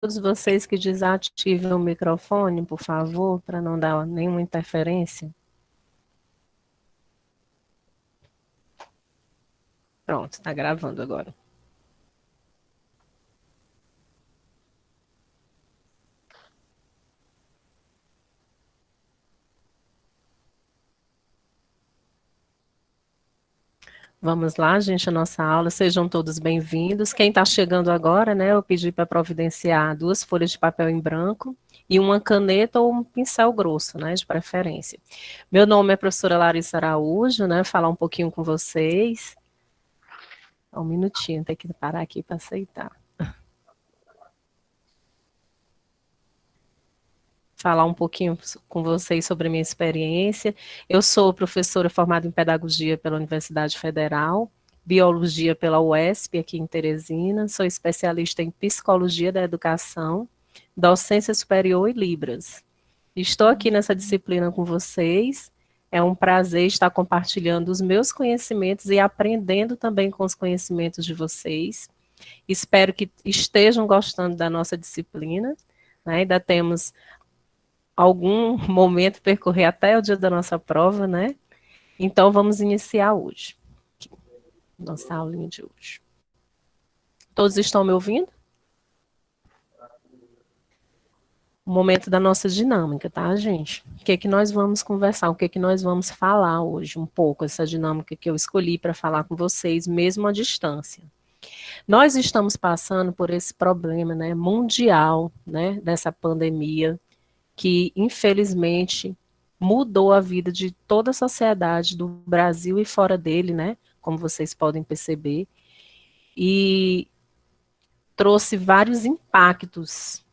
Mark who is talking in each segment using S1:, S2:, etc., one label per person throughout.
S1: todos vocês que desativem o microfone, por favor, para não dar nenhuma interferência. Pronto, está gravando agora. Vamos lá, gente, a nossa aula. Sejam todos bem-vindos. Quem está chegando agora, né, eu pedi para providenciar 2 folhas de papel em branco e uma caneta ou um pincel grosso, né, de preferência. Meu nome é professora Larissa Araújo, né, falar um pouquinho com vocês. Um minutinho, tem que parar aqui para aceitar. Falar um pouquinho com vocês sobre a minha experiência. Eu sou professora formada em Pedagogia pela Universidade Federal, Biologia pela UESP, aqui em Teresina, sou especialista em Psicologia da Educação, Docência Superior e Libras. Estou aqui nessa disciplina com vocês, é um prazer estar compartilhando os meus conhecimentos e aprendendo também com os conhecimentos de vocês. Espero que estejam gostando da nossa disciplina, né? Ainda temos algum momento percorrer até o dia da nossa prova, né? Então, vamos iniciar hoje. Nossa aulinha de hoje. Todos estão me ouvindo? O momento da nossa dinâmica, tá, gente? O que é que nós vamos conversar? O que é que nós vamos falar hoje? Um pouco, essa dinâmica que eu escolhi para falar com vocês, mesmo à distância. Nós estamos passando por esse problema, né, mundial, né, dessa pandemia, que infelizmente mudou a vida de toda a sociedade do Brasil e fora dele, né? Como vocês podem perceber, e trouxe vários impactos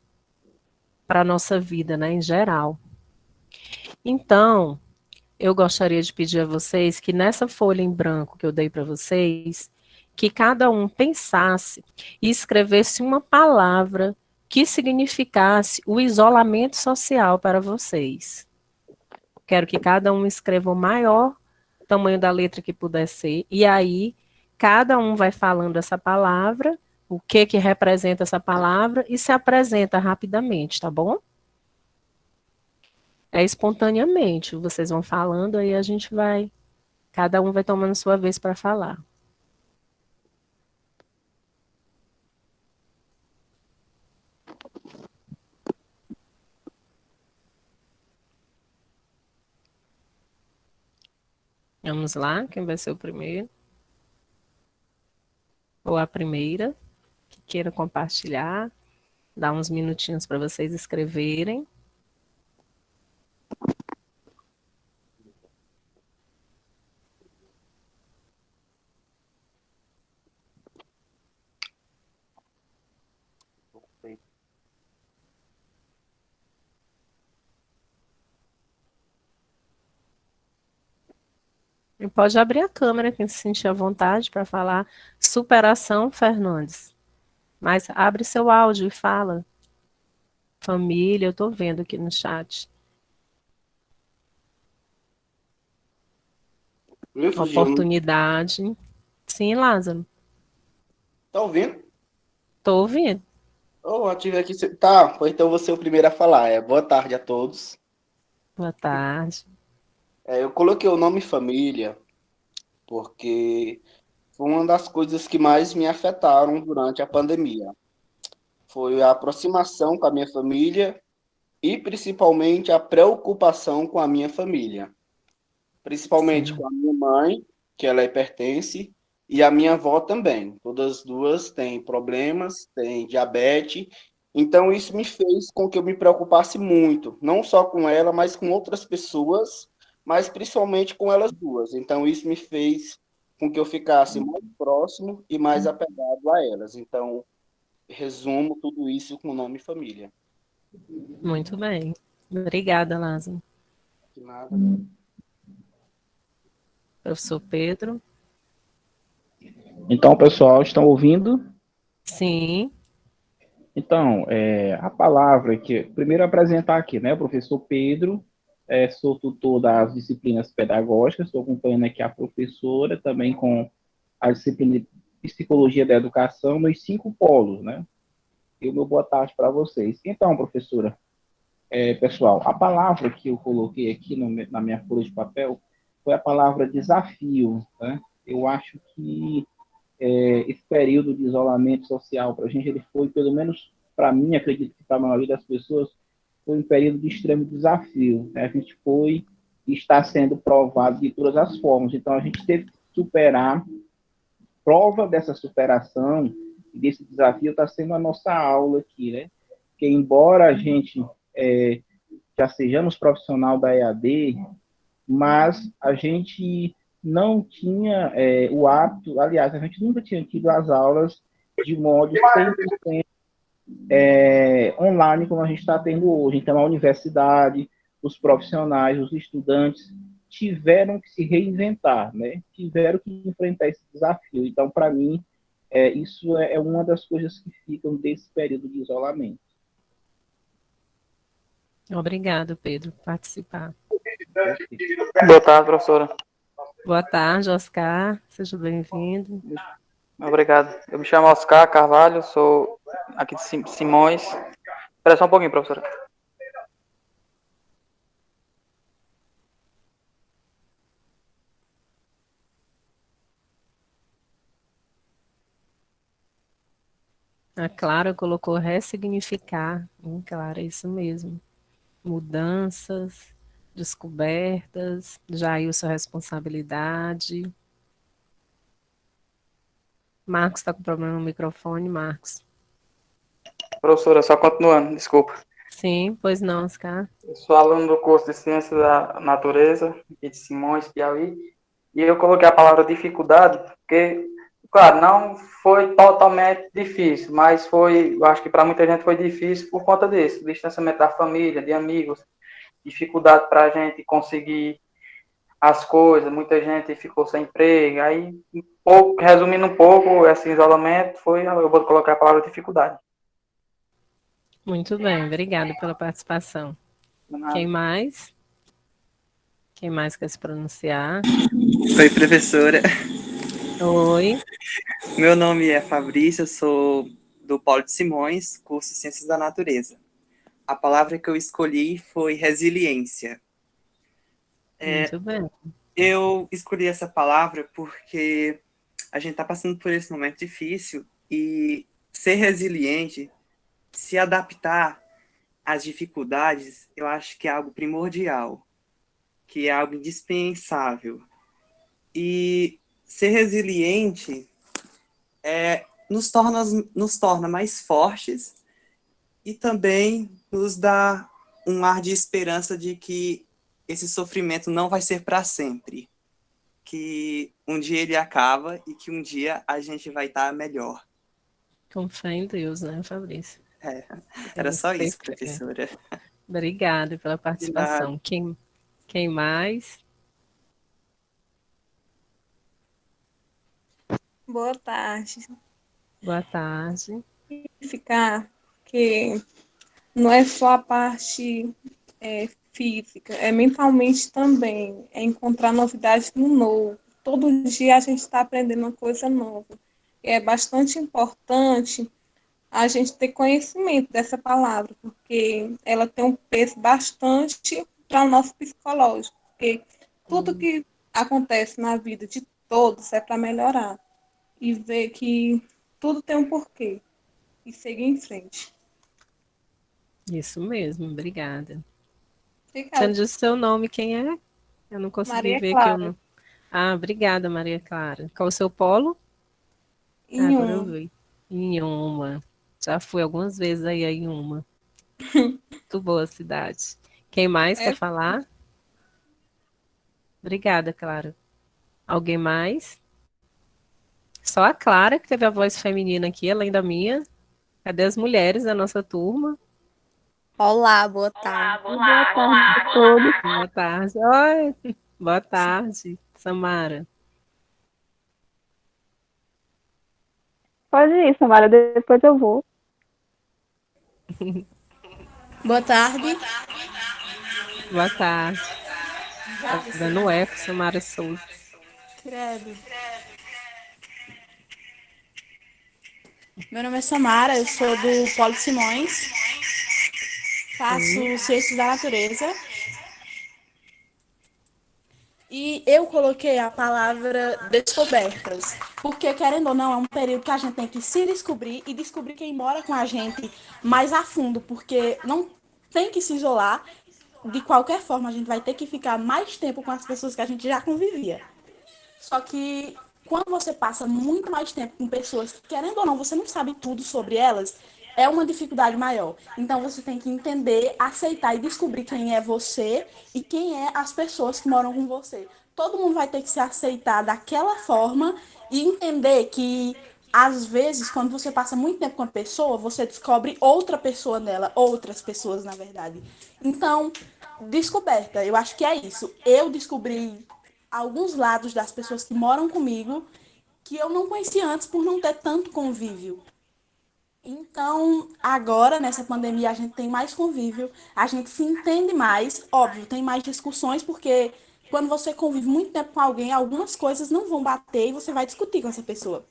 S1: para a nossa vida, né, em geral. Então, eu gostaria de pedir a vocês que nessa folha em branco que eu dei para vocês, que cada um pensasse e escrevesse uma palavra que significasse o isolamento social para vocês. Quero que cada um escreva o maior tamanho da letra que puder ser, e aí cada um vai falando essa palavra, o que representa essa palavra, e se apresenta rapidamente, tá bom? É espontaneamente, vocês vão falando, aí a gente vai, cada um vai tomando sua vez para falar. Vamos lá, quem vai ser o primeiro? Ou a primeira, que queira compartilhar, dá uns minutinhos para vocês escreverem. E pode abrir a câmera, quem se sentir à vontade para falar. Superação, Fernandes. Mas abre seu áudio e fala. Família, eu estou vendo aqui no chat.
S2: Me fugiu.
S1: Oportunidade. Sim, Lázaro.
S2: Tá ouvindo?
S1: Estou ouvindo.
S2: Oh, ative aqui. Tá, pois então vou ser o primeiro a falar. Boa tarde a todos.
S1: Boa tarde.
S2: Eu coloquei o nome família porque foi uma das coisas que mais me afetaram durante a pandemia. Foi a aproximação com a minha família e principalmente a preocupação com a minha família. Principalmente
S1: Sim.
S2: com a minha mãe, que ela é hipertense, e a minha avó também. Todas as duas têm problemas, têm diabetes. Então, isso me fez com que eu me preocupasse muito, não só com ela, mas com outras pessoas, mas principalmente com elas duas. Então, isso me fez com que eu ficasse mais próximo e mais apegado a elas. Então, resumo tudo isso com o nome família.
S1: Muito bem. Obrigada, Lázaro.
S2: De nada.
S1: Professor Pedro.
S3: Então, pessoal, estão ouvindo?
S1: Sim.
S3: Então, a palavra que primeiro apresentar aqui, né? O professor Pedro, sou tutor das disciplinas pedagógicas, estou acompanhando aqui a professora, também com a disciplina de Psicologia da Educação, nos 5 polos, né? E o meu boa tarde para vocês. Então, professora, pessoal, a palavra que eu coloquei aqui na minha folha de papel foi a palavra desafio, né? Eu acho que esse período de isolamento social para a gente, ele foi, pelo menos para mim, acredito que para a maioria das pessoas, foi um período de extremo desafio, né? A gente foi e está sendo provado de todas as formas. Então, a gente teve que superar. Prova dessa superação e desse desafio está sendo a nossa aula aqui, né? Porque, embora a gente já sejamos profissional da EAD, mas a gente não tinha o hábito, aliás, a gente nunca tinha tido as aulas de modo 100% online como a gente está tendo hoje. Então, a universidade, os profissionais, os estudantes tiveram que se reinventar, né? Tiveram que enfrentar esse desafio. Então, para mim, isso é uma das coisas que ficam desse período de isolamento.
S1: Obrigado, Pedro, por participar.
S4: Boa tarde, professora.
S1: Boa tarde, Oscar. Seja bem-vindo.
S4: Obrigado. Eu me chamo Oscar Carvalho, sou aqui de Simões. Espera só um pouquinho, professora.
S1: A Clara colocou ressignificar. Clara, é isso mesmo. Mudanças, descobertas, Jailson, responsabilidade. Marcos está com problema no microfone, Marcos.
S4: Professora, só continuando, desculpa.
S1: Sim, pois não, Oscar.
S4: Eu sou aluno do curso de Ciências da Natureza, aqui de Simões, Piauí, e eu coloquei a palavra dificuldade, porque, claro, não foi totalmente difícil, mas foi, eu acho que para muita gente foi difícil por conta disso, distanciamento da família, de amigos, dificuldade para a gente conseguir as coisas, muita gente ficou sem emprego, aí, resumindo um pouco, esse isolamento eu vou colocar a palavra dificuldade.
S1: Muito bem, obrigada pela participação. Quem mais? Quem mais quer se pronunciar?
S5: Oi, professora.
S1: Oi.
S5: Meu nome é Fabrício, eu sou do Polo de Simões, curso de Ciências da Natureza. A palavra que eu escolhi foi resiliência.
S1: Muito bem.
S5: Eu escolhi essa palavra porque a gente está passando por esse momento difícil e ser resiliente, se adaptar às dificuldades, eu acho que é algo primordial, que é algo indispensável. E ser resiliente nos torna mais fortes e também nos dá um ar de esperança de que esse sofrimento não vai ser para sempre, que um dia ele acaba e que um dia a gente vai estar melhor.
S1: Com fé em Deus, né, Fabrício?
S5: Era só isso, professora.
S1: Obrigada pela participação. Quem mais?
S6: Boa tarde.
S1: Boa tarde.
S6: Ficar que não é só a parte física, é mentalmente também, é encontrar novidades no novo. Todo dia a gente está aprendendo uma coisa nova. É bastante importante a gente ter conhecimento dessa palavra, porque ela tem um peso bastante para o nosso psicológico, porque tudo que acontece na vida de todos é para melhorar e ver que tudo tem um porquê e seguir em frente.
S1: Isso mesmo, obrigada.
S6: Obrigada.
S1: Você não disse seu nome, quem é? Eu não consegui
S6: Maria
S1: ver
S6: Clara.
S1: que eu não. Ah, obrigada, Maria Clara. Qual o seu polo? Agora eu vi. Inhuma. Já fui algumas vezes aí a Inhuma. Muito boa a cidade. Quem mais quer falar? Obrigada, Clara. Alguém mais? Só a Clara que teve a voz feminina aqui, além da minha. Cadê as mulheres da nossa turma?
S7: Olá, boa tarde.
S6: Boa tarde a todos.
S1: Boa tarde. Oi. Boa tarde, Samara.
S8: Pode ir, Samara, depois eu vou.
S7: Boa tarde.
S1: Boa tarde. Tá dando eco, Samara Souza.
S6: Credo.
S7: Meu nome é Samara, eu sou do Polo Simões, faço Ciências da Natureza. E eu coloquei a palavra descobertas, porque, querendo ou não, é um período que a gente tem que se descobrir e descobrir quem mora com a gente mais a fundo, porque não tem que se isolar. De qualquer forma, a gente vai ter que ficar mais tempo com as pessoas que a gente já convivia. Só que quando você passa muito mais tempo com pessoas que, querendo ou não, você não sabe tudo sobre elas, é uma dificuldade maior. Então você tem que entender, aceitar e descobrir quem é você e quem é as pessoas que moram com você. Todo mundo vai ter que se aceitar daquela forma e entender que às vezes, quando você passa muito tempo com uma pessoa, você descobre outra pessoa nela, outras pessoas, na verdade. Então, descoberta, eu acho que é isso. Eu descobri alguns lados das pessoas que moram comigo que eu não conhecia antes por não ter tanto convívio. Então, agora, nessa pandemia, a gente tem mais convívio, a gente se entende mais, óbvio, tem mais discussões, porque quando você convive muito tempo com alguém, algumas coisas não vão bater e você vai discutir com essa pessoa.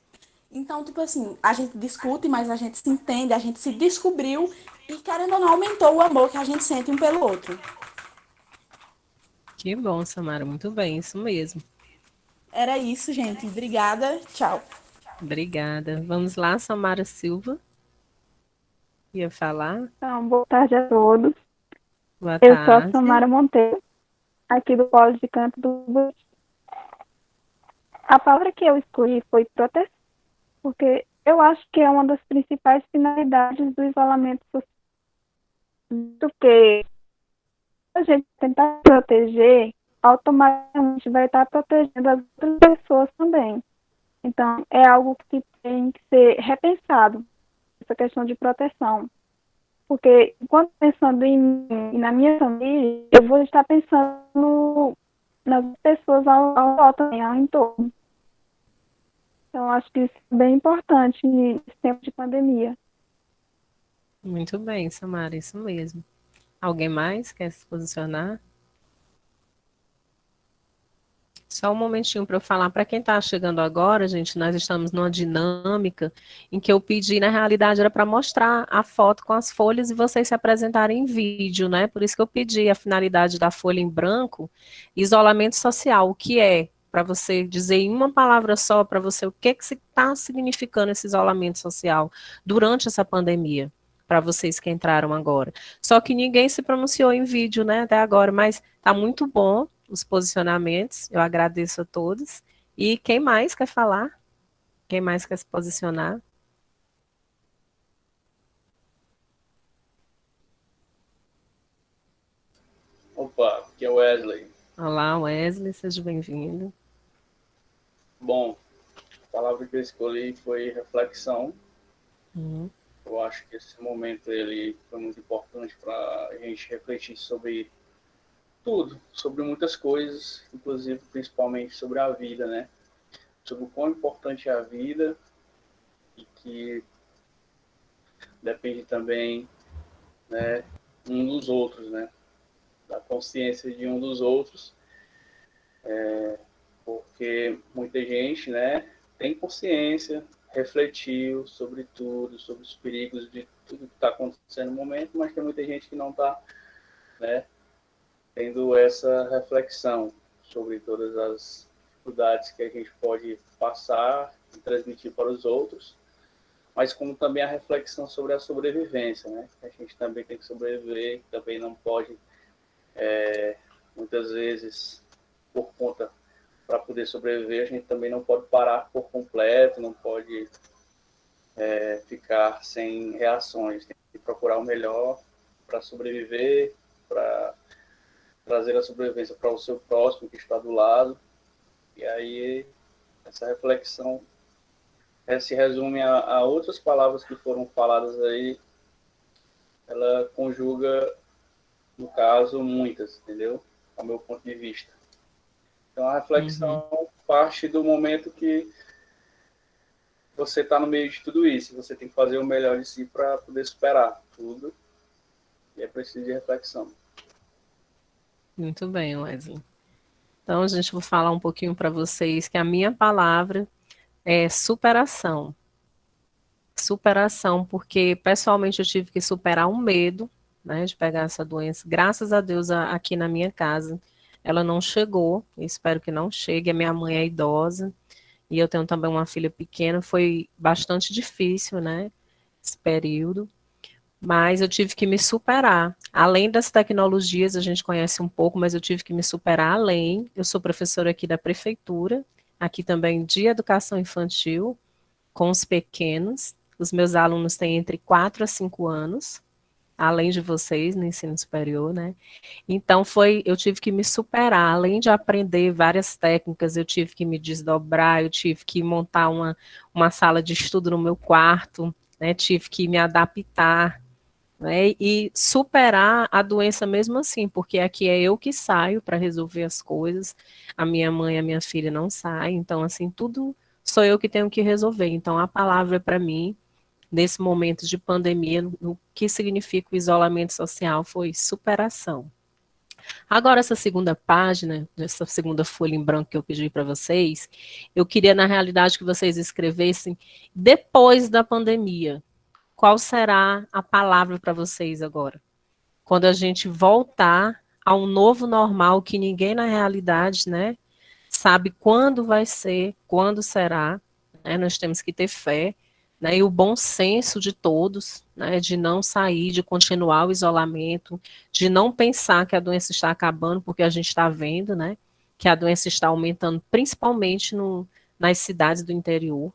S7: Então, tipo assim, a gente discute, mas a gente se entende, a gente se descobriu e, querendo ou não, aumentou o amor que a gente sente um pelo outro.
S1: Que bom, Samara, muito bem, isso mesmo.
S7: Era isso, gente. Obrigada. Tchau.
S1: Obrigada. Vamos lá, Samara Silva. Ia falar?
S8: Então, boa tarde a todos.
S1: Boa
S8: Eu sou a
S1: tarde.
S8: Samara Monteiro, aqui do Polo de Canto do Buritis. A palavra que eu escolhi foi proteção, porque eu acho que é uma das principais finalidades do isolamento social, porque a gente tentar proteger, automaticamente vai estar protegendo as outras pessoas também. Então, é algo que tem que ser repensado, essa questão de proteção. Porque, quando pensando em mim e na minha família, eu vou estar pensando nas pessoas ao redor também, ao entorno. Então, acho que isso é bem importante nesse tempo de pandemia.
S1: Muito bem, Samara, isso mesmo. Alguém mais quer se posicionar? Só um momentinho para eu falar para quem está chegando agora, gente. Nós estamos numa dinâmica em que eu pedi, na realidade, era para mostrar a foto com as folhas e vocês se apresentarem em vídeo, né? Por isso que eu pedi a finalidade da folha em branco, isolamento social, o que é? Para você dizer em uma palavra só para você o que está significando esse isolamento social durante essa pandemia, para vocês que entraram agora. Só que ninguém se pronunciou em vídeo, né, até agora, mas está muito bom os posicionamentos. Eu agradeço a todos. E quem mais quer falar? Quem mais quer se posicionar?
S9: Opa, aqui é o Wesley.
S1: Olá, Wesley, seja bem-vindo.
S9: Bom, a palavra que eu escolhi foi reflexão. Eu acho que esse momento ele foi muito importante para a gente refletir sobre tudo, sobre muitas coisas, inclusive principalmente sobre a vida, né? Sobre o quão importante é a vida e que depende também, né, um dos outros, né? Da consciência de um dos outros, porque muita gente, né, tem consciência, refletiu sobre tudo, sobre os perigos de tudo que está acontecendo no momento, mas tem muita gente que não está, né, tendo essa reflexão sobre todas as dificuldades que a gente pode passar e transmitir para os outros, mas como também a reflexão sobre a sobrevivência, né? A gente também tem que sobreviver, também não pode, muitas vezes, por conta, para poder sobreviver, a gente também não pode parar por completo, não pode ficar sem reações, tem que procurar o melhor para sobreviver, para trazer a sobrevivência para o seu próximo que está do lado. E aí, essa reflexão se resume a outras palavras que foram faladas aí, ela conjuga, no caso, muitas, entendeu? Ao meu ponto de vista. Então, a reflexão parte do momento que você está no meio de tudo isso. Você tem que fazer o melhor de si para poder superar tudo. E é preciso de reflexão.
S1: Muito bem, Wesley. Então, gente, vou falar um pouquinho para vocês que a minha palavra é superação. Superação, porque pessoalmente eu tive que superar um medo, né, de pegar essa doença. Graças a Deus, aqui na minha casa, ela não chegou, espero que não chegue. A minha mãe é idosa e eu tenho também uma filha pequena. Foi bastante difícil, né, esse período, mas eu tive que me superar. Além das tecnologias, a gente conhece um pouco, mas eu tive que me superar além. Eu sou professora aqui da prefeitura, aqui também de educação infantil, com os pequenos. Os meus alunos têm entre 4 a 5 anos, além de vocês no ensino superior, né? Então eu tive que me superar, além de aprender várias técnicas, eu tive que me desdobrar, eu tive que montar uma sala de estudo no meu quarto, né? Tive que me adaptar, né? E superar a doença mesmo assim, porque aqui é eu que saio para resolver as coisas, a minha mãe e a minha filha não saem, então assim, tudo sou eu que tenho que resolver. Então a palavra para mim nesse momento de pandemia, o que significa o isolamento social foi superação. Agora, essa segunda página, essa segunda folha em branco que eu pedi para vocês, eu queria, na realidade, que vocês escrevessem depois da pandemia. Qual será a palavra para vocês agora? Quando a gente voltar a um novo normal que ninguém, na realidade, né, sabe quando vai ser, quando será, né, nós temos que ter fé, né, e o bom senso de todos, né, de não sair, de continuar o isolamento, de não pensar que a doença está acabando, porque a gente está vendo, né, que a doença está aumentando, principalmente nas cidades do interior.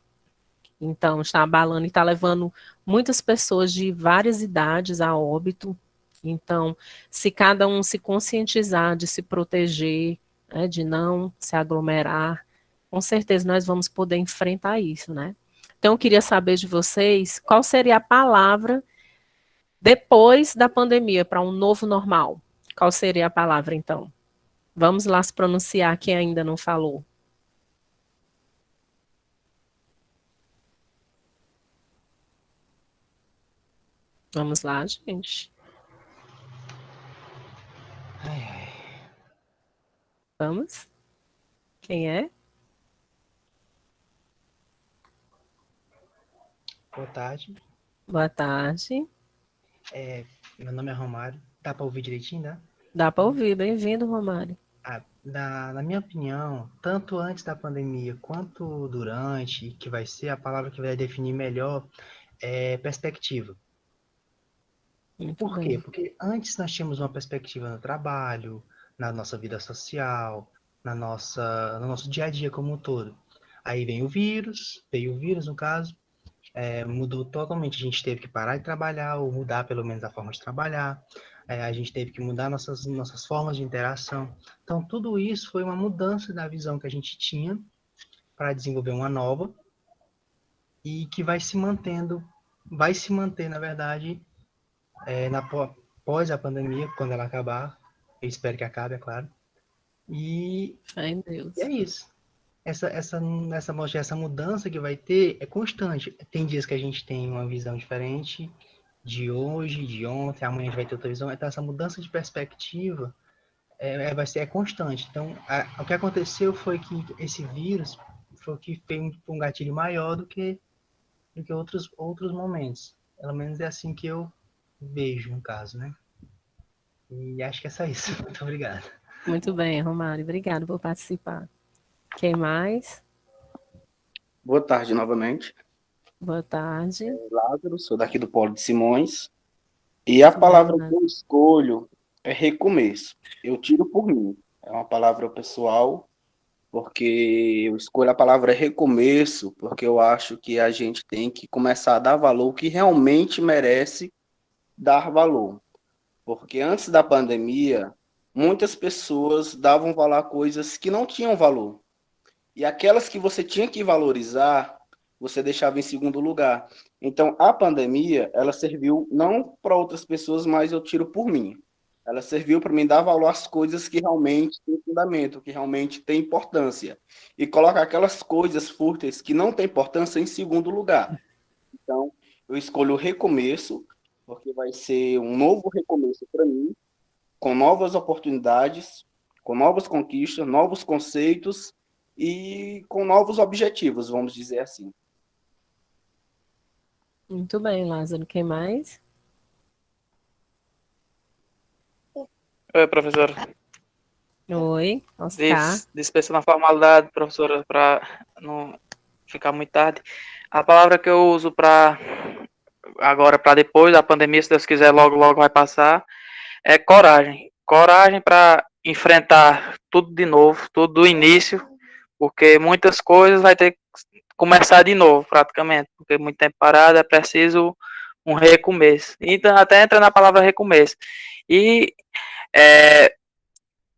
S1: Então, está abalando e está levando muitas pessoas de várias idades a óbito. Então, se cada um se conscientizar de se proteger, né, de não se aglomerar, com certeza nós vamos poder enfrentar isso, né? Então, eu queria saber de vocês qual seria a palavra depois da pandemia para um novo normal. Qual seria a palavra, então? Vamos lá se pronunciar quem ainda não falou. Vamos lá, gente. Vamos? Quem é?
S10: Boa tarde.
S1: Boa tarde.
S10: Meu nome é Romário. Dá para ouvir direitinho, né?
S1: Dá para ouvir. Bem-vindo, Romário.
S10: Na minha opinião, tanto antes da pandemia quanto durante, que vai ser a palavra que vai definir melhor, é perspectiva. Por quê? Porque antes nós tínhamos uma perspectiva no trabalho, na nossa vida social, no nosso dia a dia como um todo. Aí veio o vírus no caso, mudou totalmente. A gente teve que parar de trabalhar, ou mudar pelo menos a forma de trabalhar. A gente teve que mudar nossas formas de interação. Então, tudo isso foi uma mudança da visão que a gente tinha para desenvolver uma nova e que vai se manter, na verdade, após a pandemia, quando ela acabar. Eu espero que acabe, é claro. E é isso. Essa mudança que vai ter é constante. Tem dias que a gente tem uma visão diferente de hoje, de ontem, amanhã a gente vai ter outra visão. Então, essa mudança de perspectiva vai ser constante. Então, o que aconteceu foi que esse vírus foi o que fez um gatilho maior do que outros momentos. Pelo menos é assim que eu vejo, no caso, né? E acho que é só isso. Muito obrigado.
S1: Muito bem, Romário. Obrigado por participar. Quem mais?
S2: Boa tarde novamente.
S1: Boa tarde.
S2: Lázaro, sou daqui do Polo de Simões. E a palavra que eu escolho é recomeço. Eu tiro por mim. É uma palavra pessoal, porque eu escolho a palavra recomeço, porque eu acho que a gente tem que começar a dar valor ao que realmente merece dar valor. Porque antes da pandemia, muitas pessoas davam valor a coisas que não tinham valor. E aquelas que você tinha que valorizar, você deixava em segundo lugar. Então, a pandemia, ela serviu não para outras pessoas, mas eu tiro por mim. Ela serviu para mim dar valor às coisas que realmente têm fundamento, que realmente têm importância. E colocar aquelas coisas fúteis que não têm importância em segundo lugar. Então, eu escolho o recomeço, porque vai ser um novo recomeço para mim, com novas oportunidades, com novas conquistas, novos conceitos e com novos objetivos, vamos dizer assim.
S1: Muito bem, Lázaro. Quem mais?
S4: Oi, professora.
S1: Oi, Oscar.
S4: Dispensa na formalidade, professora, para não ficar muito tarde. A palavra que eu uso para agora, para depois da pandemia, se Deus quiser, logo, logo vai passar, é coragem. Coragem para enfrentar tudo de novo, tudo do início, porque muitas coisas vai ter que começar de novo, praticamente, porque muito tempo parado é preciso um recomeço. Então, até entra na palavra recomeço. E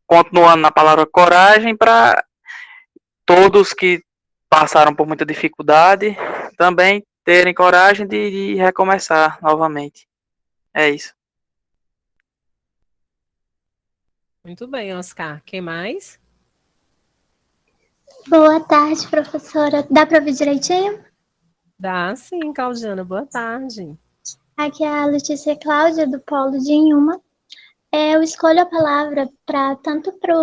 S4: continuando na palavra coragem, para todos que passaram por muita dificuldade também terem coragem de recomeçar novamente. É isso.
S1: Muito bem, Oscar. Quem mais?
S11: Boa tarde, professora. Dá para ouvir direitinho?
S1: Dá sim, Claudiana. Boa tarde.
S11: Aqui é a Letícia Cláudia, do Polo de Inhuma. Eu escolho a palavra para tanto para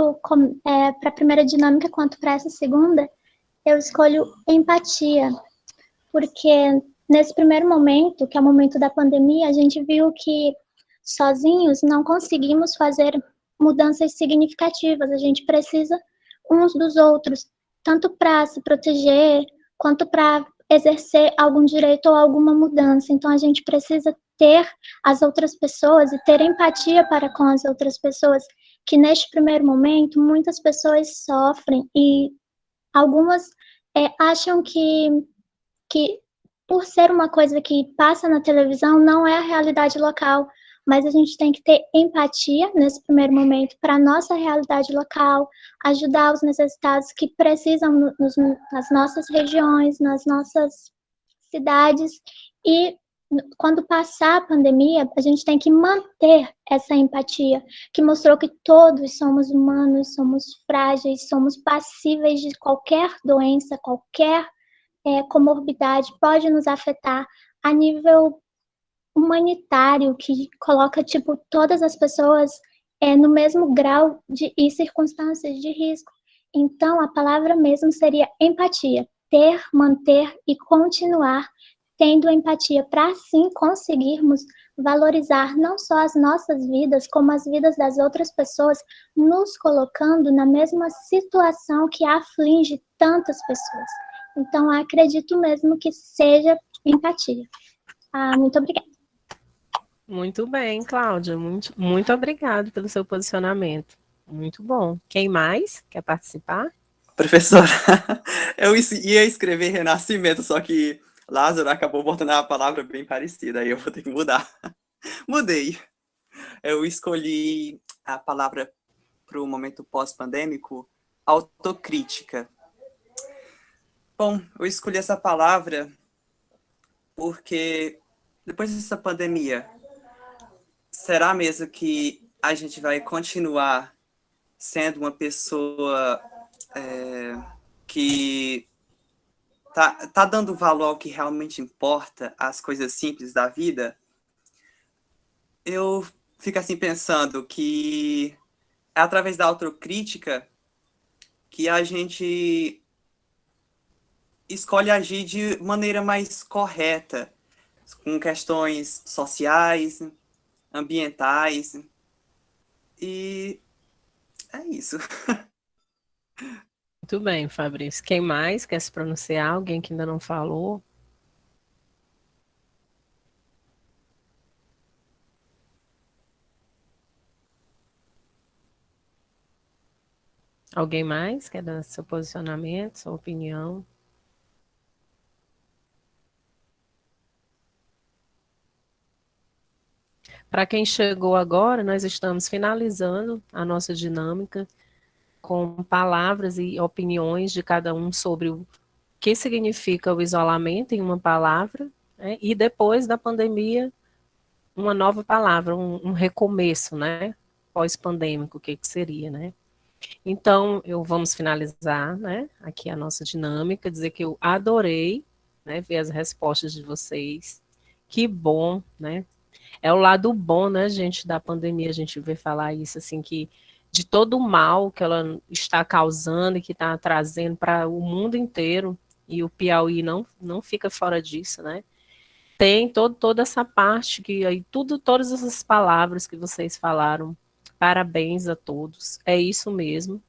S11: a primeira dinâmica quanto para essa segunda. Eu escolho empatia, porque nesse primeiro momento, que é o momento da pandemia, a gente viu que sozinhos não conseguimos fazer mudanças significativas. A gente precisa uns dos outros, tanto para se proteger, quanto para exercer algum direito ou alguma mudança. Então, a gente precisa ter as outras pessoas e ter empatia para com as outras pessoas, que neste primeiro momento, muitas pessoas sofrem e algumas acham que por ser uma coisa que passa na televisão, não é a realidade local, mas a gente tem que ter empatia nesse primeiro momento para a nossa realidade local, ajudar os necessitados que precisam nas nossas regiões, nas nossas cidades, e quando passar a pandemia, a gente tem que manter essa empatia, que mostrou que todos somos humanos, somos frágeis, somos passíveis de qualquer doença, qualquer comorbidade pode nos afetar a nível humanitário, que coloca todas as pessoas no mesmo grau e circunstâncias de risco. Então, a palavra mesmo seria empatia, ter, manter e continuar tendo empatia, para assim conseguirmos valorizar não só as nossas vidas, como as vidas das outras pessoas, nos colocando na mesma situação que aflige tantas pessoas. Então, acredito mesmo que seja empatia. Muito obrigada.
S1: Muito bem, Cláudia. Muito obrigada pelo seu posicionamento. Muito bom. Quem mais quer participar?
S5: Professora, eu ia escrever renascimento, só que Lázaro acabou botando a palavra bem parecida, aí eu vou ter que mudar. Mudei. Eu escolhi a palavra para o momento pós-pandêmico, autocrítica. Bom, eu escolhi essa palavra porque depois dessa pandemia, será mesmo que a gente vai continuar sendo uma pessoa que tá dando valor ao que realmente importa, às coisas simples da vida? Eu fico assim pensando que é através da autocrítica que a gente escolhe agir de maneira mais correta, com questões sociais, ambientais, e é isso.
S1: Muito bem, Fabrício. Quem mais quer se pronunciar? Alguém que ainda não falou? Alguém mais quer dar seu posicionamento, sua opinião? Para quem chegou agora, nós estamos finalizando a nossa dinâmica com palavras e opiniões de cada um sobre o que significa o isolamento em uma palavra, né? E depois da pandemia, uma nova palavra, um recomeço, né? Pós-pandêmico, o que seria, né? Então, vamos finalizar, né, aqui a nossa dinâmica, dizer que eu adorei, né, ver as respostas de vocês. Que bom, né? É o lado bom, né, gente, da pandemia, a gente vê falar isso, assim, que de todo o mal que ela está causando e que está trazendo para o mundo inteiro, e o Piauí não fica fora disso, né? tem toda essa parte que aí todas essas palavras que vocês falaram. Parabéns a todos. É isso mesmo.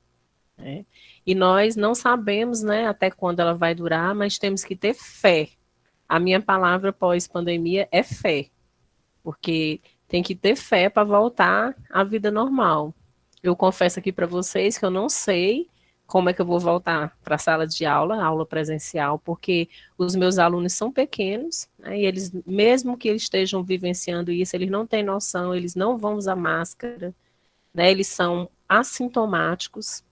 S1: Né? E nós não sabemos, né, até quando ela vai durar, mas temos que ter fé. A minha palavra pós-pandemia é fé, porque tem que ter fé para voltar à vida normal. Eu confesso aqui para vocês que eu não sei como é que eu vou voltar para a sala de aula, aula presencial, porque os meus alunos são pequenos, né, e eles, mesmo que eles estejam vivenciando isso, eles não têm noção, eles não vão usar máscara, né, eles são assintomáticos,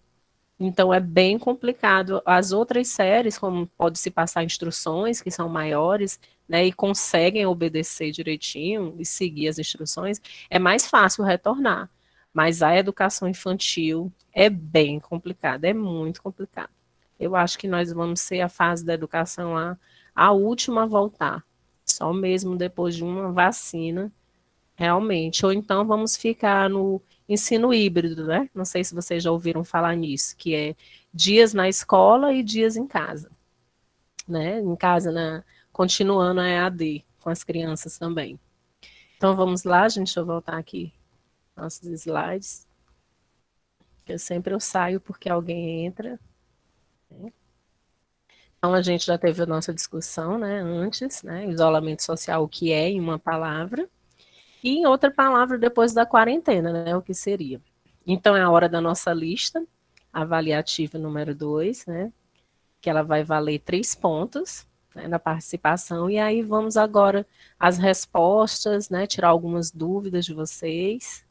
S1: então é bem complicado. As outras séries, como pode se passar instruções que são maiores, né, e conseguem obedecer direitinho e seguir as instruções, é mais fácil retornar. Mas a educação infantil é bem complicada, é muito complicado. Eu acho que nós vamos ser a fase da educação a última a voltar, só mesmo depois de uma vacina, realmente. Ou então vamos ficar no ensino híbrido, né? Não sei se vocês já ouviram falar nisso, que é dias na escola e dias em casa, né? Em casa, continuando a EAD com as crianças também. Então vamos lá, gente, deixa eu voltar aqui nossos slides. Que sempre eu saio porque alguém entra. Né? Então a gente já teve a nossa discussão, né, antes, né, isolamento social, o que é em uma palavra. E em outra palavra, depois da quarentena, né, o que seria. Então, é a hora da nossa lista, avaliativa número 2, né, que ela vai valer 3 pontos, né, na participação, e aí vamos agora às respostas, né, tirar algumas dúvidas de vocês.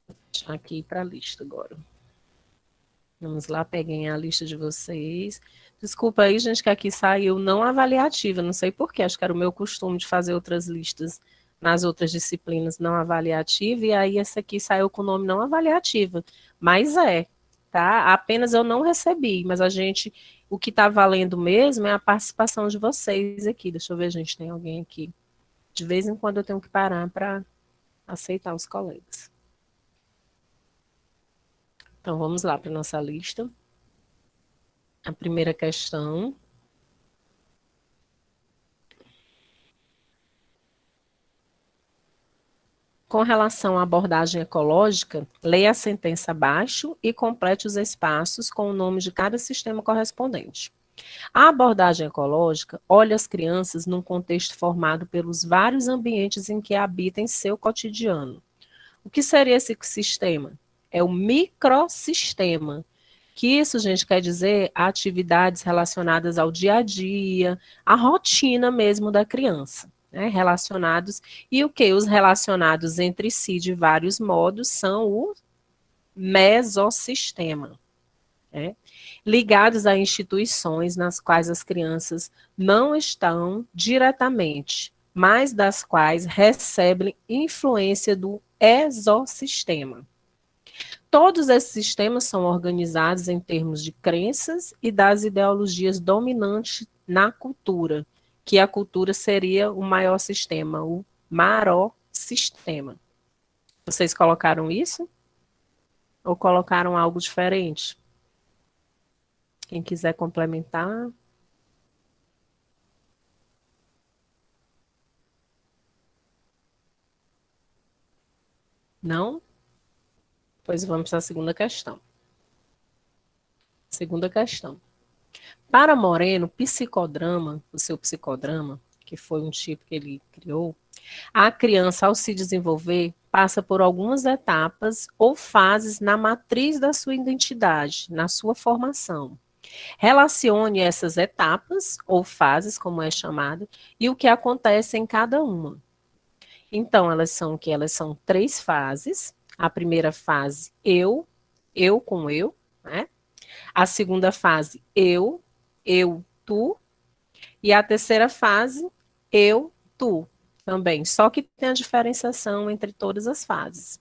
S1: Vou deixar aqui para a lista agora. Vamos lá, peguem a lista de vocês. Desculpa aí, gente, que aqui saiu não avaliativa, não sei porquê, acho que era o meu costume de fazer outras listas nas outras disciplinas não avaliativa, e aí essa aqui saiu com o nome não avaliativa, mas tá? Apenas eu não recebi, mas o que está valendo mesmo é a participação de vocês aqui. Deixa eu ver, gente, tem alguém aqui. De vez em quando eu tenho que parar para aceitar os colegas. Então, vamos lá para a nossa lista. A primeira questão. Com relação à abordagem ecológica, leia a sentença abaixo e complete os espaços com o nome de cada sistema correspondente. A abordagem ecológica olha as crianças num contexto formado pelos vários ambientes em que habitam em seu cotidiano. O que seria esse sistema? É o microsistema, que isso, gente, quer dizer atividades relacionadas ao dia a dia, à rotina mesmo da criança, né, relacionados, e o que? Os relacionados entre si de vários modos são o mesossistema, né, ligados a instituições nas quais as crianças não estão diretamente, mas das quais recebem influência do exossistema. Todos esses sistemas são organizados em termos de crenças e das ideologias dominantes na cultura, que a cultura seria o maior sistema, o maró-sistema. Vocês colocaram isso? Ou colocaram algo diferente? Quem quiser complementar. Não? Pois vamos para a segunda questão. Segunda questão. Para Moreno, psicodrama, o seu psicodrama, que foi um tipo que ele criou, a criança, ao se desenvolver, passa por algumas etapas ou fases na matriz da sua identidade, na sua formação. Relacione essas etapas ou fases, como é chamada, e o que acontece em cada uma. Então, elas são o que? Elas são 3 fases. A primeira fase, eu com eu, né? A segunda fase, eu, tu. E a terceira fase, eu, tu, também. Só que tem a diferenciação entre todas as fases.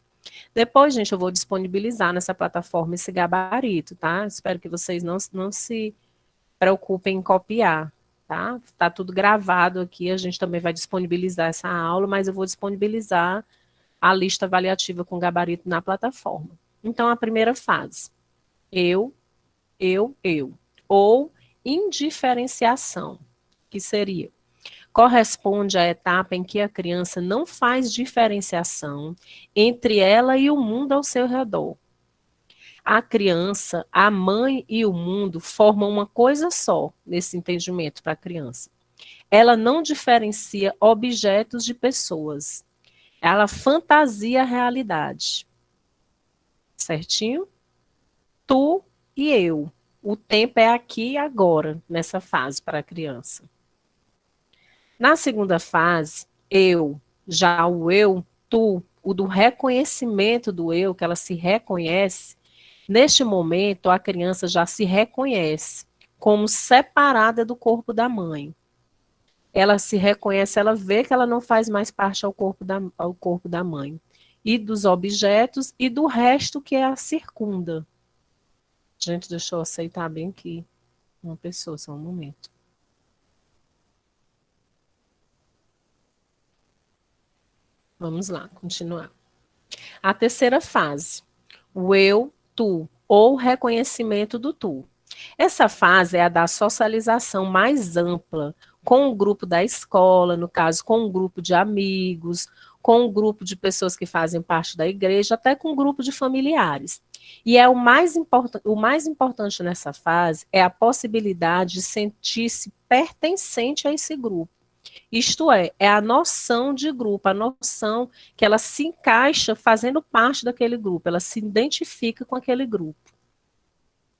S1: Depois, gente, eu vou disponibilizar nessa plataforma esse gabarito, tá? Espero que vocês não se preocupem em copiar, tá? Tá tudo gravado aqui, a gente também vai disponibilizar essa aula, mas eu vou disponibilizar a lista avaliativa com gabarito na plataforma. Então, a primeira fase, eu. Ou indiferenciação, que seria, corresponde à etapa em que a criança não faz diferenciação entre ela e o mundo ao seu redor. A criança, a mãe e o mundo formam uma coisa só, nesse entendimento para a criança. Ela não diferencia objetos de pessoas. Ela fantasia a realidade. Certinho? Tu e eu. O tempo é aqui e agora, nessa fase para a criança. Na segunda fase, eu, já o eu, tu, o do reconhecimento do eu, que ela se reconhece, neste momento a criança já se reconhece como separada do corpo da mãe. Ela se reconhece, ela vê que ela não faz mais parte ao corpo da mãe. E dos objetos e do resto que a circunda. Gente, deixa eu aceitar bem aqui uma pessoa, só um momento. Vamos lá, continuar. A terceira fase, o eu, tu, ou reconhecimento do tu. Essa fase é a da socialização mais ampla, com o grupo da escola, no caso, com um grupo de amigos, com um grupo de pessoas que fazem parte da igreja, até com um grupo de familiares. E é o mais importante nessa fase é a possibilidade de sentir-se pertencente a esse grupo. Isto é a noção de grupo, a noção que ela se encaixa fazendo parte daquele grupo, ela se identifica com aquele grupo.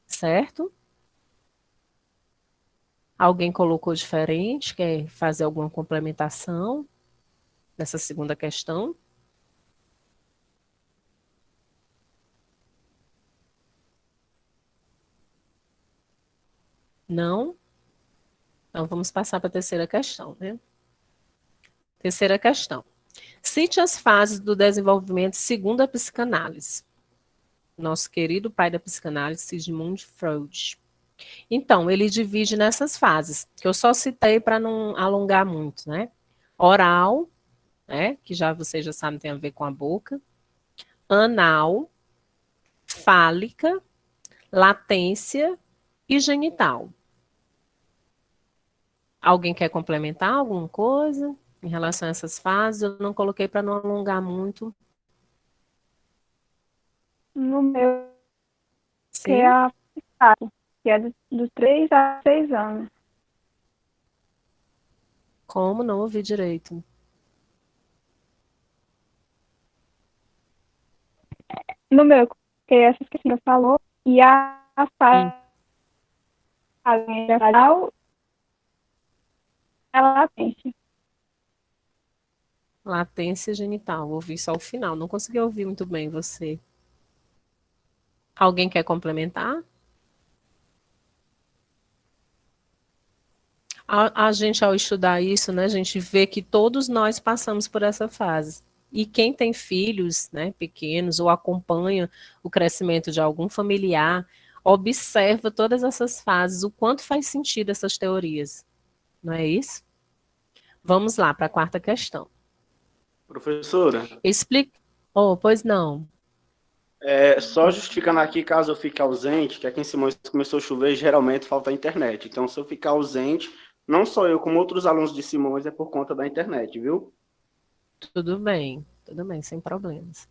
S1: Certo? Alguém colocou diferente, quer fazer alguma complementação nessa segunda questão? Não? Então, vamos passar para a terceira questão, né? Terceira questão. Cite as fases do desenvolvimento segundo a psicanálise. Nosso querido pai da psicanálise, Sigmund Freud. Então, ele divide nessas fases, que eu só citei para não alongar muito, né? Oral, né? Que vocês já sabem, tem a ver com a boca. Anal, fálica, latência e genital. Alguém quer complementar alguma coisa em relação a essas fases? Eu não coloquei para não alongar muito.
S8: No meu,
S1: Sim.
S8: que é a fase, que é dos 3 a 6 anos.
S1: Como? Não ouvi direito.
S8: No meu, que é essas que a senhora falou, e a fase geral, a latência.
S1: Latência genital. Ouvi só o final. Não consegui ouvir muito bem você. Alguém quer complementar? A gente, ao estudar isso, né, a gente vê que todos nós passamos por essa fase. E quem tem filhos, né, pequenos ou acompanha o crescimento de algum familiar, observa todas essas fases, o quanto faz sentido essas teorias. Não é isso? Vamos lá para a quarta questão.
S2: Professora?
S1: Explique. Oh, pois não.
S2: Só justificando aqui, caso eu fique ausente, que aqui em Simões começou a chover e geralmente falta a internet. Então, se eu ficar ausente, não só eu, como outros alunos de Simões, é por conta da internet, viu?
S1: Tudo bem, sem problemas.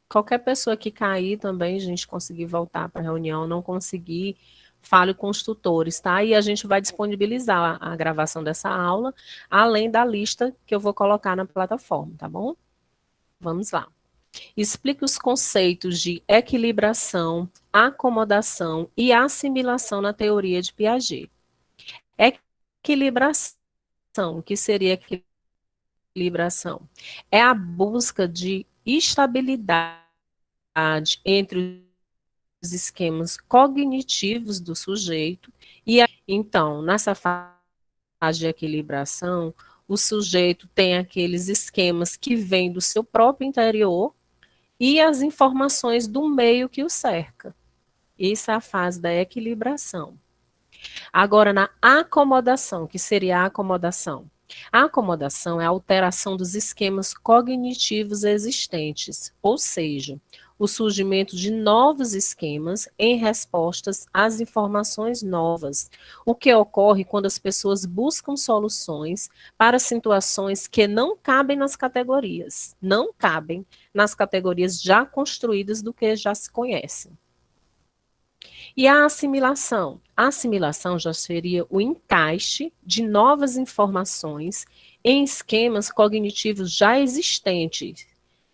S1: Qualquer pessoa que cair também, a gente conseguir voltar para a reunião, não conseguir, fale com os tutores, tá? E a gente vai disponibilizar a gravação dessa aula, além da lista que eu vou colocar na plataforma, tá bom? Vamos lá. Explique os conceitos de equilibração, acomodação e assimilação na teoria de Piaget. Equilibração, o que seria equilibração? É a busca de estabilidade entre os esquemas cognitivos do sujeito então, nessa fase de equilibração, o sujeito tem aqueles esquemas que vêm do seu próprio interior e as informações do meio que o cerca. Essa é a fase da equilibração. Agora, na acomodação, que seria a acomodação? A acomodação é a alteração dos esquemas cognitivos existentes, ou seja, o surgimento de novos esquemas em respostas às informações novas, o que ocorre quando as pessoas buscam soluções para situações que não cabem nas categorias, não cabem nas categorias já construídas do que já se conhece. E a assimilação? A assimilação já seria o encaixe de novas informações em esquemas cognitivos já existentes.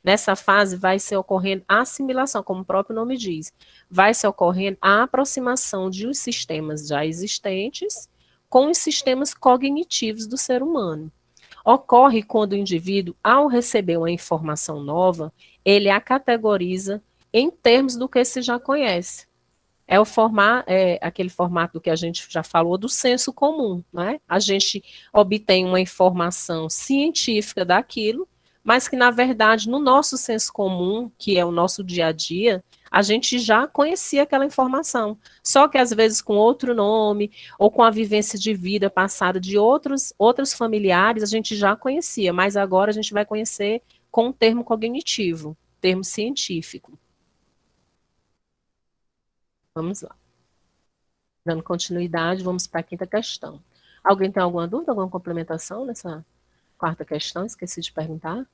S1: Nessa fase vai se ocorrendo a assimilação, como o próprio nome diz. Vai se ocorrendo a aproximação de os sistemas já existentes com os sistemas cognitivos do ser humano. Ocorre quando o indivíduo, ao receber uma informação nova, ele a categoriza em termos do que se já conhece. É aquele formato que a gente já falou do senso comum, né? A gente obtém uma informação científica daquilo, mas que, na verdade, no nosso senso comum, que é o nosso dia a dia, a gente já conhecia aquela informação. Só que, às vezes, com outro nome, ou com a vivência de vida passada de outros familiares, a gente já conhecia, mas agora a gente vai conhecer com um termo cognitivo, termo científico. Vamos lá. Dando continuidade, vamos para a quinta questão. Alguém tem alguma dúvida, alguma complementação nessa quarta questão? Esqueci de perguntar.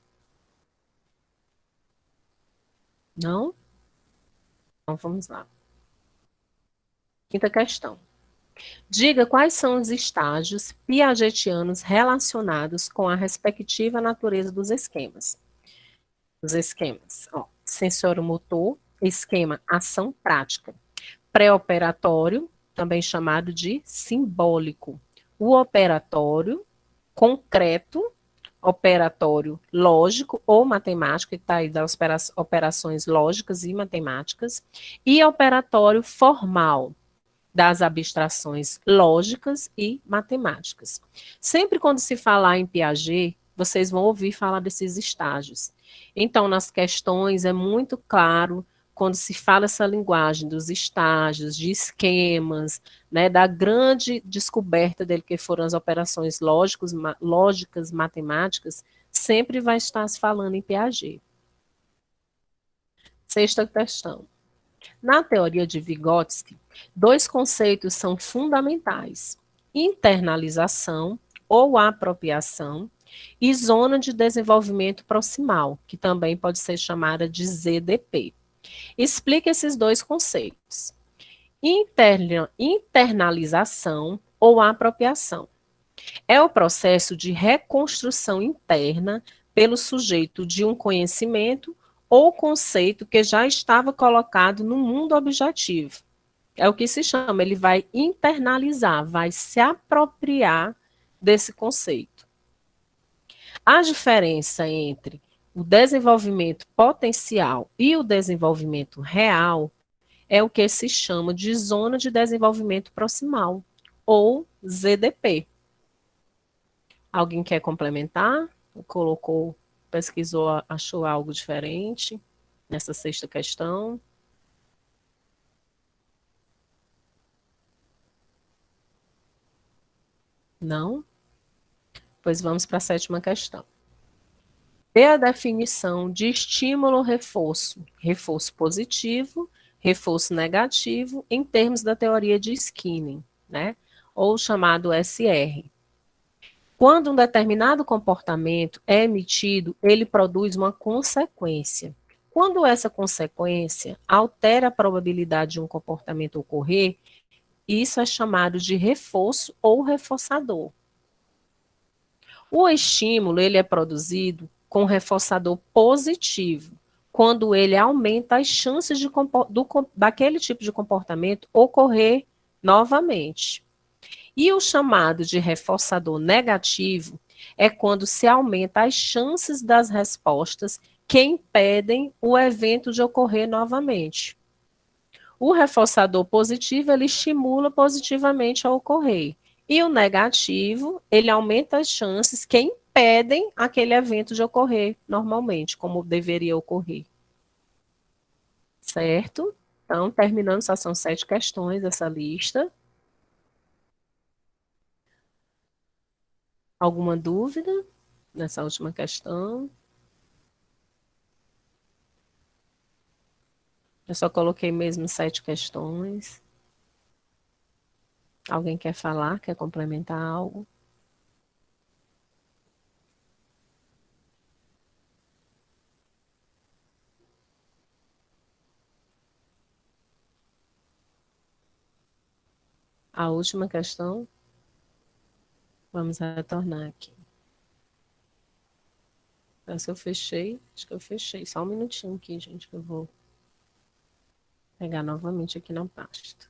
S1: Não? Então, vamos lá. Quinta questão. Diga quais são os estágios piagetianos relacionados com a respectiva natureza dos esquemas. Os esquemas, sensoromotor, esquema ação prática. Pré-operatório, também chamado de simbólico. O operatório, concreto, operatório lógico ou matemático, que está aí das operações lógicas e matemáticas, e operatório formal, das abstrações lógicas e matemáticas. Sempre quando se falar em Piaget, vocês vão ouvir falar desses estágios. Então, nas questões é muito claro quando se fala essa linguagem dos estágios, de esquemas, né, da grande descoberta dele, que foram as operações lógicas, matemáticas, sempre vai estar se falando em Piaget. Sexta questão. Na teoria de Vygotsky, dois conceitos são fundamentais: internalização ou apropriação e zona de desenvolvimento proximal, que também pode ser chamada de ZDP. Explique esses dois conceitos. Internalização ou apropriação é o processo de reconstrução interna pelo sujeito de um conhecimento ou conceito que já estava colocado no mundo objetivo. É o que se chama, ele vai internalizar, vai se apropriar desse conceito. A diferença entre o desenvolvimento potencial e o desenvolvimento real é o que se chama de zona de desenvolvimento proximal, ou ZDP. Alguém quer complementar? Pesquisou, achou algo diferente nessa sexta questão? Não? Pois vamos para a sétima questão. Dê a definição de estímulo-reforço, reforço positivo, reforço negativo, em termos da teoria de Skinner, né? Ou chamado SR. Quando um determinado comportamento é emitido, ele produz uma consequência. Quando essa consequência altera a probabilidade de um comportamento ocorrer, isso é chamado de reforço ou reforçador. O estímulo, ele é produzido com reforçador positivo, quando ele aumenta as chances daquele tipo de comportamento ocorrer novamente. E o chamado de reforçador negativo é quando se aumenta as chances das respostas que impedem o evento de ocorrer novamente. O reforçador positivo, ele estimula positivamente a ocorrer. E o negativo, ele aumenta as chances que impedem aquele evento de ocorrer normalmente, como deveria ocorrer. Certo? Então, terminando, só são 7 questões dessa lista. Alguma dúvida nessa última questão? Eu só coloquei mesmo 7 questões. Alguém quer falar, quer complementar algo? A última questão. Vamos retornar aqui. Então, se eu fechei, acho que eu fechei. Só um minutinho aqui, gente, que eu vou pegar novamente aqui na pasta.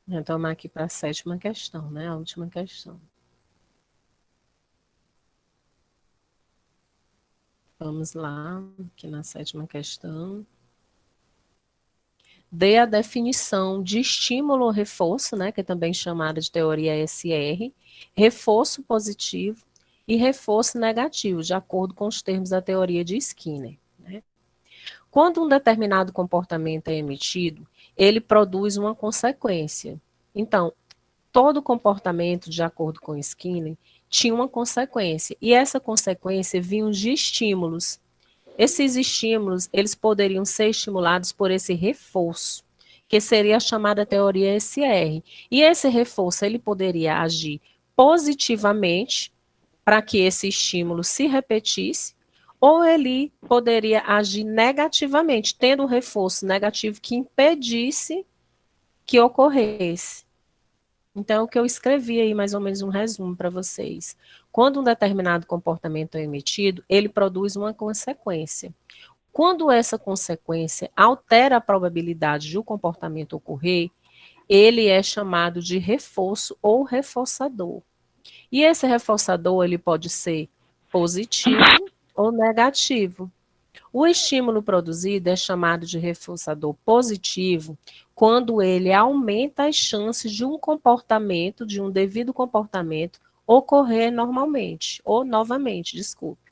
S1: Vou tomar aqui para a 7ª questão, né? A última questão. Vamos lá, aqui na 7ª questão. Dê a definição de estímulo ou reforço, né? Que é também chamada de teoria SR, reforço positivo e reforço negativo, de acordo com os termos da teoria de Skinner, né? Quando um determinado comportamento é emitido, ele produz uma consequência. Então, todo comportamento, de acordo com Skinner, tinha uma consequência. E essa consequência vinha de estímulos. Esses estímulos, eles poderiam ser estimulados por esse reforço, que seria a chamada teoria SR. E esse reforço, ele poderia agir positivamente para que esse estímulo se repetisse, ou ele poderia agir negativamente, tendo um reforço negativo que impedisse que ocorresse. Então, o que eu escrevi aí, mais ou menos um resumo para vocês. Quando um determinado comportamento é emitido, ele produz uma consequência. Quando essa consequência altera a probabilidade de o comportamento ocorrer, ele é chamado de reforço ou reforçador. E esse reforçador, ele pode ser positivo ou negativo. O estímulo produzido é chamado de reforçador positivo quando ele aumenta as chances de um comportamento, de um devido comportamento, ocorrer normalmente, ou novamente, desculpe.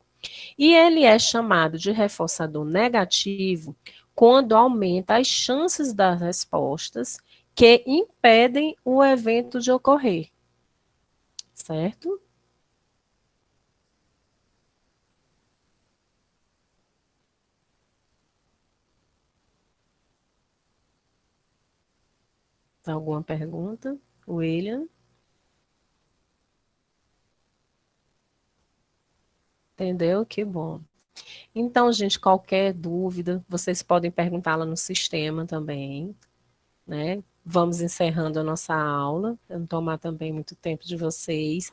S1: E ele é chamado de reforçador negativo quando aumenta as chances das respostas que impedem o evento de ocorrer. Certo? Alguma pergunta? William? Entendeu? Que bom. Então, gente, qualquer dúvida, vocês podem perguntá-la no sistema também, né? Vamos encerrando a nossa aula, para não tomar também muito tempo de vocês.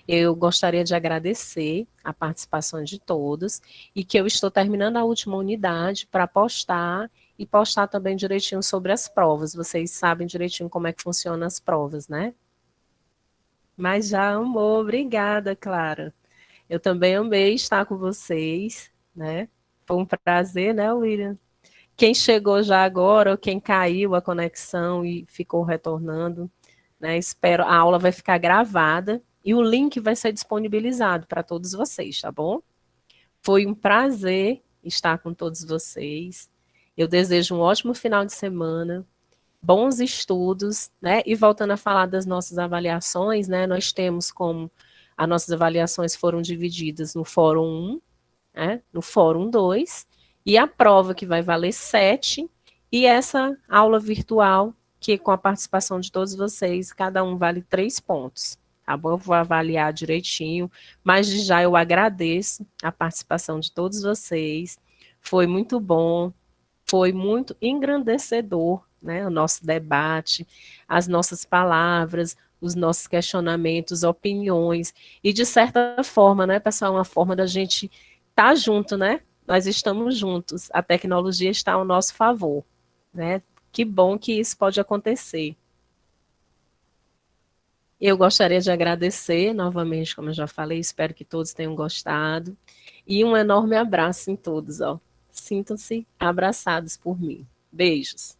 S1: Eu gostaria de agradecer a participação de todos e que eu estou terminando a última unidade para postar e postar também direitinho sobre as provas. Vocês sabem direitinho como é que funcionam as provas, né? Mas já amou, obrigada, Clara. Eu também amei estar com vocês, né? Foi um prazer, né, William? Quem chegou já agora, ou quem caiu a conexão e ficou retornando, né? Espero, a aula vai ficar gravada e o link vai ser disponibilizado para todos vocês, tá bom? Foi um prazer estar com todos vocês. Eu desejo um ótimo final de semana, bons estudos, né? E voltando a falar das nossas avaliações, né? Nós temos como as nossas avaliações foram divididas no Fórum 1, né? No Fórum 2, e a prova que vai valer 7, e essa aula virtual, que com a participação de todos vocês, cada um vale 3 pontos. Tá bom? Eu vou avaliar direitinho, mas já eu agradeço a participação de todos vocês. Foi muito bom, foi muito engrandecedor, né? O nosso debate, as nossas palavras, os nossos questionamentos, opiniões, e de certa forma, né, pessoal, uma forma da gente estar junto, né? Nós estamos juntos, a tecnologia está ao nosso favor, né? Que bom que isso pode acontecer. Eu gostaria de agradecer novamente, como eu já falei, espero que todos tenham gostado, e um enorme abraço em todos, ó. Sintam-se abraçados por mim. Beijos.